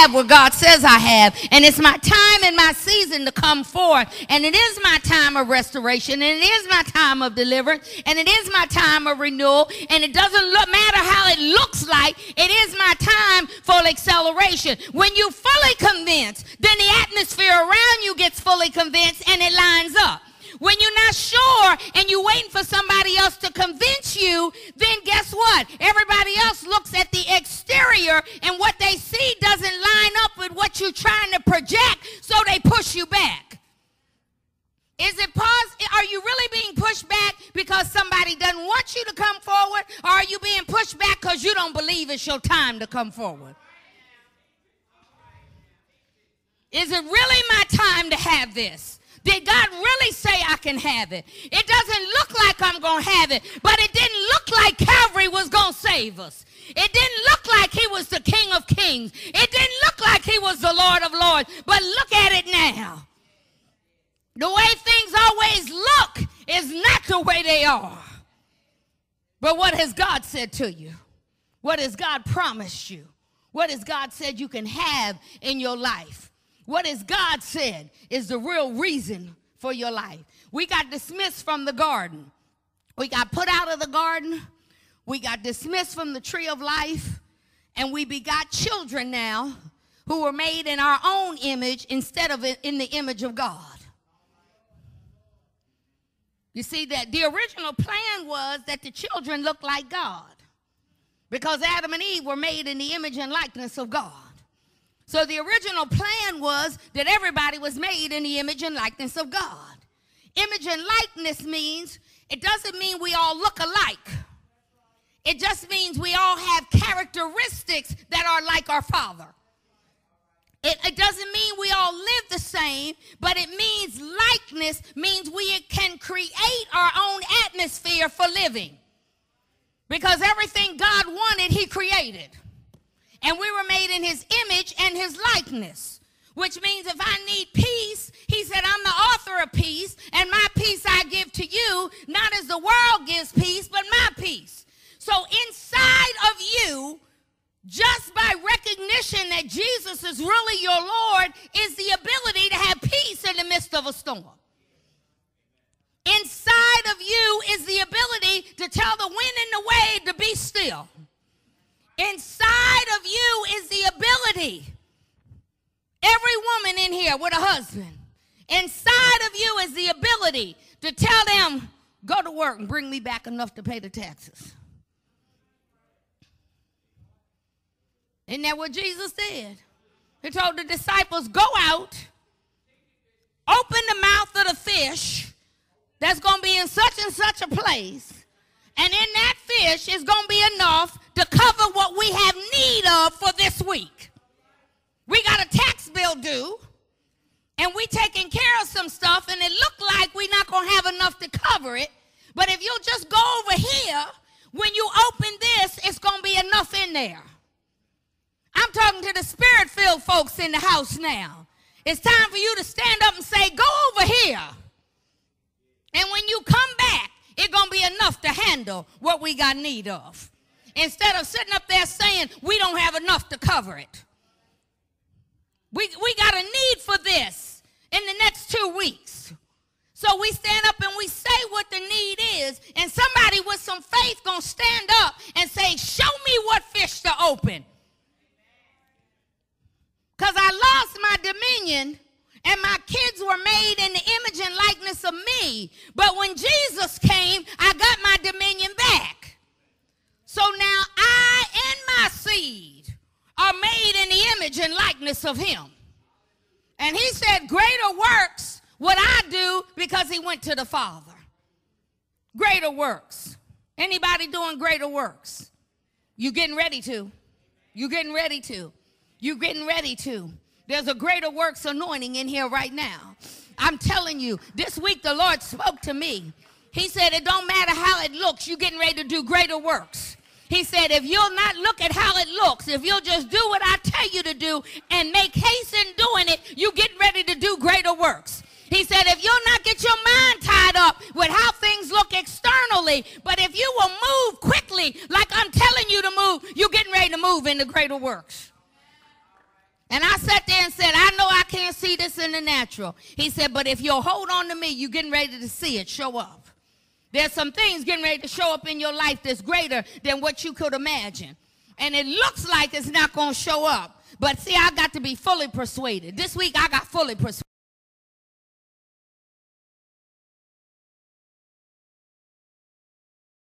have what God says I have. And it's my time and my season to come forth. And it is my time of restoration. And it is my time of deliverance. And it is my time of renewal. And it doesn't matter how it looks like. It is my time for acceleration. When you fully convinced, then the atmosphere around you gets fully convinced and it lines up. When you're not sure and you're waiting for somebody else to convince you, then guess what? Everybody else looks at the exterior and what they see doesn't line up with what you're trying to project, so they push you back. Are you really being pushed back because somebody doesn't want you to come forward, or are you being pushed back because you don't believe it's your time to come forward? Is it really my time to have this? Did God really say I can have it? It doesn't look like I'm going to have it, but it didn't look like Calvary was going to save us. It didn't look like he was the King of Kings. It didn't look like he was the Lord of Lords, but look at it now. The way things always look is not the way they are. But what has God said to you? What has God promised you? What has God said you can have in your life? What has God said is the real reason for your life? We got dismissed from the garden. We got put out of the garden. We got dismissed from the tree of life. And we begot children now who were made in our own image instead of in the image of God. You see that the original plan was that the children looked like God, because Adam and Eve were made in the image and likeness of God. So the original plan was that everybody was made in the image and likeness of God. Image and likeness means, it doesn't mean we all look alike. It just means we all have characteristics that are like our Father. It doesn't mean we all live the same, but it means likeness means we can create our own atmosphere for living. Because everything God wanted, he created. And we were made in his image and his likeness, which means if I need peace, he said, I'm the author of peace, and my peace I give to you, not as the world gives peace, but my peace. So inside of you, just by recognition that Jesus is really your Lord, is the ability to have peace in the midst of a storm. Inside of you is the ability to tell the wind and the wave to be still. Inside of you is the ability, every woman in here with a husband, inside of you is the ability to tell them, go to work and bring me back enough to pay the taxes. Isn't that what Jesus did? He told the disciples, go out, open the mouth of the fish that's going to be in such and such a place. And in that fish is going to be enough to cover what we have need of for this week. We got a tax bill due, and we taking care of some stuff, and it looked like we're not going to have enough to cover it. But if you'll just go over here, when you open this, it's going to be enough in there. I'm talking to the spirit-filled folks in the house now. It's time for you to stand up and say, go over here. And when you come back, it's going to be enough to handle what we got need of. Instead of sitting up there saying, we don't have enough to cover it. We got a need for this in the next 2 weeks. So we stand up and we say what the need is, and somebody with some faith going to stand up and say, show me what fish to open. Because I lost my dominion, and my kids were made in the image and likeness of me. But when Jesus came, I got my dominion back. So now I and my seed are made in the image and likeness of him. And he said, greater works would I do, because he went to the Father. Greater works. Anybody doing greater works? You getting ready to. You getting ready to. You getting ready to. There's a greater works anointing in here right now. I'm telling you, this week the Lord spoke to me. He said, it don't matter how it looks, you're getting ready to do greater works. He said, if you'll not look at how it looks, if you'll just do what I tell you to do and make haste in doing it, you get ready to do greater works. He said, if you'll not get your mind tied up with how things look externally, but if you will move quickly like I'm telling you to move, you're getting ready to move into greater works. And this in the natural. He said, but if you'll hold on to me, you're getting ready to see it show up. There's some things getting ready to show up in your life that's greater than what you could imagine. And it looks like it's not going to show up. But see, I got to be fully persuaded. This week, I got fully persuaded.